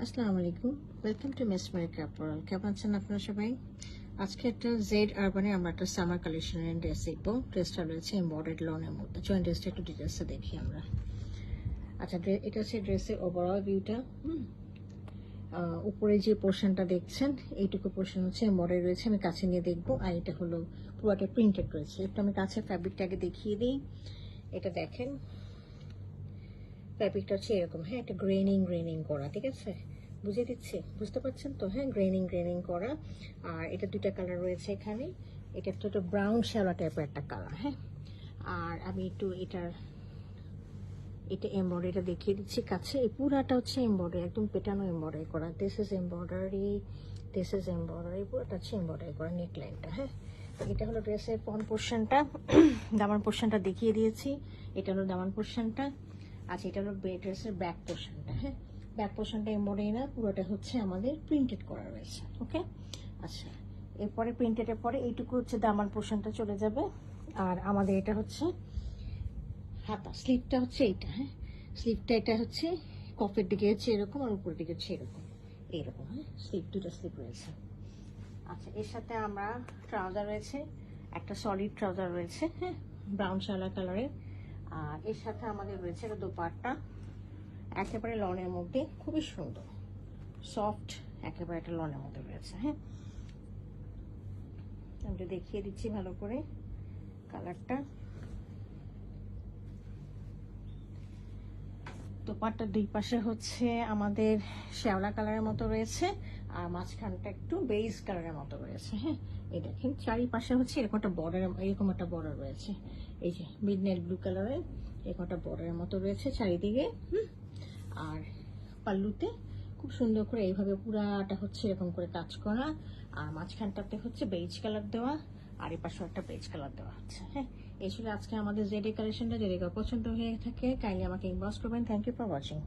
আসসালামু আলাইকুম, welcome to মেসমারি কাপড়। কেমন আছেন আপনারা সবাই? আজকে একটা জেড আরবানে আমরা একটা সামার কালেকশনের ড্রেস দেখবো। ড্রেসটা রয়েছে এমবর্ডার্ড লনের মধ্যে। চয়েন ড্রেসটা একটু ডিটেলসে দেখি আমরা। আচ্ছা, এটা হচ্ছে ড্রেসের ওভারঅল ভিউটা। উপরে যে পোর্শনটা দেখছেন এইটুকু পোর্শন হচ্ছে এমবর্ডারি রয়েছে, আমি কাছে নিয়ে দেখবো। আর এটা হলো পুরোটা প্রিন্টেড রয়েছে। একটু আমি কাছে ফ্যাব্রিকটা আগে দেখিয়ে দিই। এটা দেখেন, ফ্যাব্রিকটা হচ্ছে এরকম, হ্যাঁ, একটা গ্রেনিং করা, ঠিক আছে, বুঝিয়ে দিচ্ছি, বুঝতে পারছেন তো? হ্যাঁ, গ্রেনিং করা। আর এটা দুইটা কালার রয়েছে এখানে। এটা একটু ব্রাউন শ্যাওলা টাইপের একটা কালার, হ্যাঁ। আর আমি একটু এটা এমব্রয়ডারিটা দেখিয়ে দিচ্ছি কাছে। এই পুরাটা হচ্ছে এমব্রয়ডারি, একদম পেটানো এমব্রয়ডারি করা। দিস ইজ এমব্রয়ডারি, পুরোটা হচ্ছে এমব্রয়ডারি করা নেক লাইনটা, হ্যাঁ। এটা হলো ড্রেসের ফ্রন্ট পোর্শনটা। দামান পোর্শনটা দেখিয়ে দিয়েছি। এটা হলো দামান পোর্শনটা। আচ্ছা, এটা হলো ড্রেসের ব্যাক পোর্শনটা, হ্যাঁ। ব্যাক পোর্শনটা এমব্রয়ডারি না, পুরোটা হচ্ছে আমাদের প্রিন্টেড করা রয়েছে, ওকে। আচ্ছা, এরপরে প্রিন্টেডের পরে এইটুকু হচ্ছে দামান পোর্শনটা চলে যাবে। আর আমাদের এটা হচ্ছে হাতা, স্লিপটা হচ্ছে এইটা, হ্যাঁ। স্লিপটা এটা হচ্ছে কফের দিকে হচ্ছে এরকম, আর উপরের দিকে হচ্ছে এরকম, এইরকম, হ্যাঁ। দুটো স্লিপ রয়েছে। আচ্ছা, এর সাথে আমরা ট্রাউজার রয়েছে, একটা সলিড ট্রাউজার রয়েছে, হ্যাঁ, ব্রাউন শালা কালারের। আর এর সাথে আমাদের রয়েছে দোপাট্টা, একেবারে লনের মধ্যে, খুবই সুন্দর সফট, একেবারে একটা লনের মধ্যে রয়েছে, হ্যাঁ। আমি দেখিয়ে দিচ্ছি ভালো করে কালারটা। দোপাট্টার দুই পাশে হচ্ছে আমাদের শ্যাওলা কালারের মতো রয়েছে, আর মাঝখানটা একটু বেজ কালারের মতো রয়েছে, হ্যাঁ। এই দেখেন, চারিপাশে হচ্ছে এরকম একটা বর্ডার রয়েছে। এই যে মিডনাইট ব্লু কালারের এরকম একটা বর্ডারের মতো রয়েছে চারিদিকে। আর পাল্লুতে খুব সুন্দর করে এইভাবে পুরাটা হচ্ছে এরকম করে কাজ করা, আর মাঝখানটাতে হচ্ছে বেজ কালার দেওয়া, আর এই পাশেও একটা বেজ কালার দেওয়া হচ্ছে, হ্যাঁ। এই ছিল আজকে আমাদের জেডি কালেকশনটা। যদি পছন্দ হয়ে থাকে কাইন্ডলি আমাকে ইনবক্স করবেন। Thank you for watching.